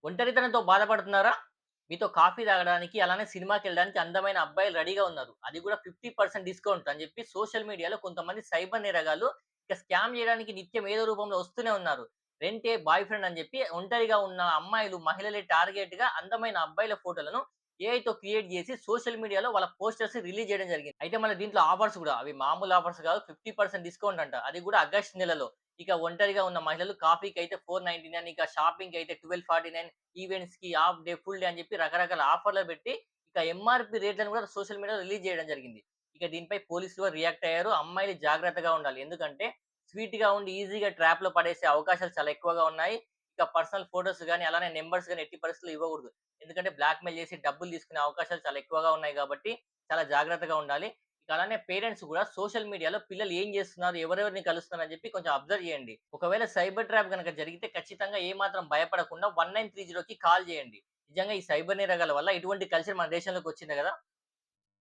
ఒంటరితనంతో బాధపడుతున్నారా? మీతో కాఫీ తాగడానికి, అలానే సినిమాకెళ్ళడానికి అందమైన అబ్బాయిలు రెడీగా ఉన్నారు. అది కూడా 50% డిస్కౌంట్ అని చెప్పి సోషల్ మీడియాలో కొంతమంది సైబర్ నేరగాళ్ళు ఇక స్కామ్ చేయడానికి నిత్యం ఏదో రూపంలో వస్తూనే ఉన్నారు. రెంటే బాయ్ ఫ్రెండ్ అని చెప్పి ఒంటరిగా ఉన్న అమ్మాయిలు, మహిళలే టార్గెట్‌గా అందమైన అబ్బాయిల ఫోటోలను ఏఐతో క్రియేట్ చేసి సోషల్ మీడియాలో వాళ్ళ పోస్టర్స్ రిలీజ్ చేయడం జరిగింది. అయితే మళ్ళీ దీంట్లో ఆఫర్స్ కూడా అవి మామూలు ఆఫర్స్ కాదు. 50% డిస్కౌంట్ అంట. అది కూడా ఆగస్ట్ నెలలో. ఇక ఒంటరిగా ఉన్న మహిళలు కాఫీకైతే 499 ఇక షాపింగ్‌కైతే 1249 ఈవెంట్స్‌కి హాఫ్ డే, ఫుల్ డే అని చెప్పి రకరకాల ఆఫర్‌లు పెట్టి ఇక ఎంఆర్‌పీ రేట్లను కూడా సోషల్ మీడియాలో రిలీజ్ చేయడం జరిగింది. ఇక దీనిపై పోలీసులు కూడా రియాక్ట్ అయ్యారు. అమ్మాయిలు జాగ్రత్తగా ఉండాలి. ఎందుకంటే స్వీట్‌గా ఉండి ఈజీగా ట్రాప్‌లో పడేసే అవకాశాలు చాలా ఎక్కువగా ఉన్నాయి. ఇక పర్సనల్ ఫోటోస్ గాని, అలానే నంబర్స్ గాని ఎట్టి పరిస్థితిలో ఇవ్వకూడదు. ఎందుకంటే బ్లాక్‌మెయిల్ చేసి డబ్బులు తీసుకునే అవకాశాలు చాలా ఎక్కువగా ఉన్నాయి కాబట్టి చాలా జాగ్రత్తగా ఉండాలి. ఇక అలానే పేరెంట్స్ గూడా సోషల్ మీడియాలో పిల్లలు ఏం జేస్తున్నారు, ఎవరెవరిని కలుస్తున్నారని జెప్పి కొంచెం అబ్జర్వ్ జేయండి. ఒకవేళ సైబర్ ట్రాప్ గనక జరిగితే ఖచ్చితంగా ఏమాత్రం భయపడకుండా 1930కి కాల్ జేయండి. నిజంగా ఈ సైబర్ నేరగాల వల్ల ఇటువంటి కల్చర్ మన దేశంలోకొచ్చింది గదా!